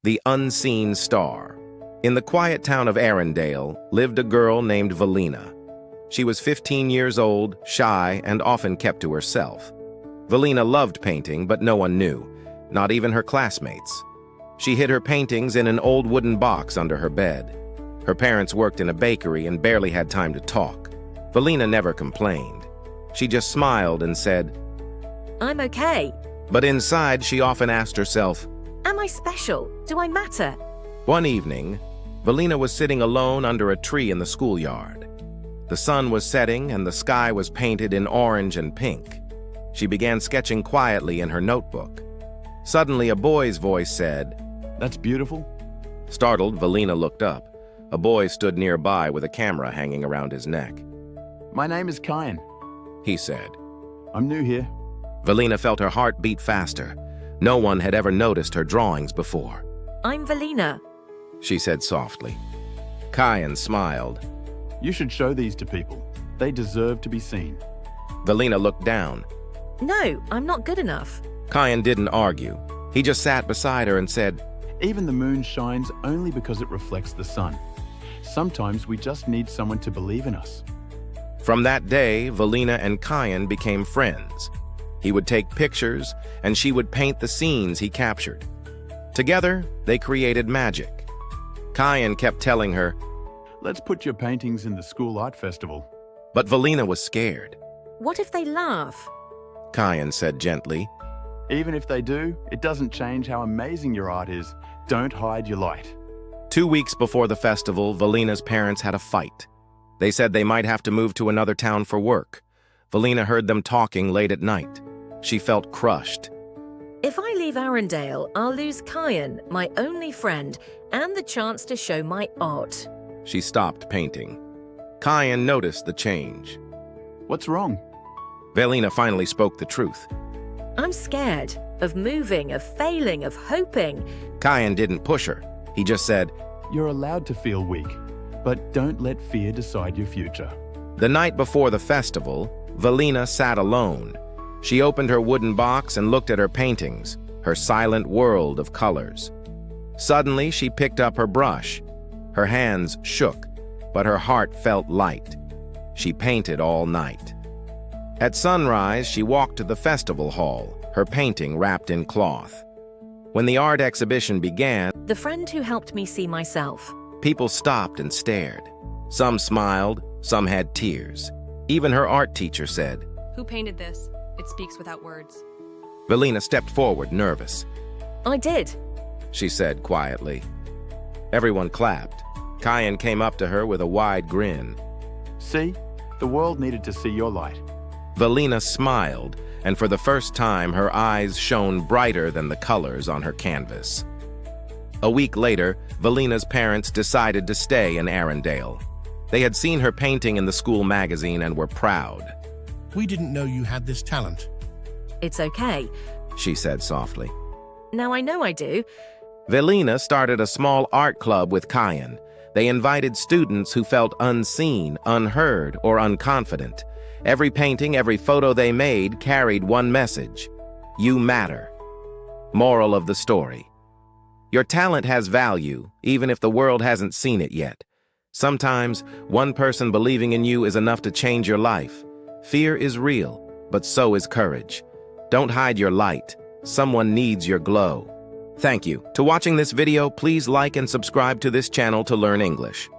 The Unseen Star. In the quiet town of Arendelle lived a girl named Valina. She was 15 years old, shy, and often kept to herself. Valina loved painting, but no one knew, not even her classmates. She hid her paintings in an old wooden box under her bed. Her parents worked in a bakery and barely had time to talk. Valina never complained. She just smiled and said, "I'm okay. But inside she often asked herself, Am I special? Do I matter?" One evening, Valina was sitting alone under a tree in the schoolyard. The sun was setting and the sky was painted in orange and pink. She began sketching quietly in her notebook. Suddenly, a boy's voice said, "That's beautiful." Startled, Valina looked up. A boy stood nearby with a camera hanging around his neck. "My name is Kyan. He said. I'm new here." Valina felt her heart beat faster. No one had ever noticed her drawings before. "I'm Valina." She said softly. Kyan smiled. "You should show these to people. They deserve to be seen." Valina looked down. "No, I'm not good enough." Kyan didn't argue. He just sat beside her and said, Even the moon shines only because it reflects the sun. Sometimes we just need someone to believe in us. From that day, Valina and Kyan became friends. He would take pictures, and she would paint the scenes he captured. Together, they created magic. Kyan kept telling her, "Let's put your paintings in the school art festival." but Valina was scared. "What if they laugh?" Kyan said gently. Even if they do, it doesn't change how amazing your art is. Don't hide your light. 2 weeks before the festival, Valina's parents had a fight. They said they might have to move to another town for work. Valina heard them talking late at night. She felt crushed. "If I leave Arendelle, I'll lose Kyan, my only friend, and the chance to show my art." She stopped painting. Kyan noticed the change. What's wrong? Valina finally spoke the truth. "I'm scared of moving, of failing, of hoping." Kyan didn't push her. He just said, You're allowed to feel weak, but don't let fear decide your future. The night before the festival, Valina sat alone. She opened her wooden box and looked at her paintings, her silent world of colors. Suddenly, she picked up her brush. Her hands shook, but her heart felt light. She painted all night. At sunrise, she walked to the festival hall, her painting wrapped in cloth. When the art exhibition began, The friend who helped me see myself. people stopped and stared. Some smiled, some had tears. Even her art teacher said, Who painted this? It speaks without words. Valina stepped forward, nervous. "I did." She said quietly. Everyone clapped. Kyan came up to her with a wide grin. See? The world needed to see your light. Valina smiled, and for the first time her eyes shone brighter than the colors on her canvas. A week later, Valina's parents decided to stay in Arendelle. They had seen her painting in the school magazine and were proud. "We didn't know you had this talent." "It's okay. She said softly. Now I know I do." Valina started a small art club with Kyan. They invited students who felt unseen, unheard, or unconfident. Every painting, every photo they made carried one message: you matter. Moral of the story: your talent has value, even if the world hasn't seen it yet. Sometimes, one person believing in you is enough to change your life. Fear is real, but so is courage. Don't hide your light. Someone needs your glow. Thank you. To watching this video, please like and subscribe to this channel to learn English.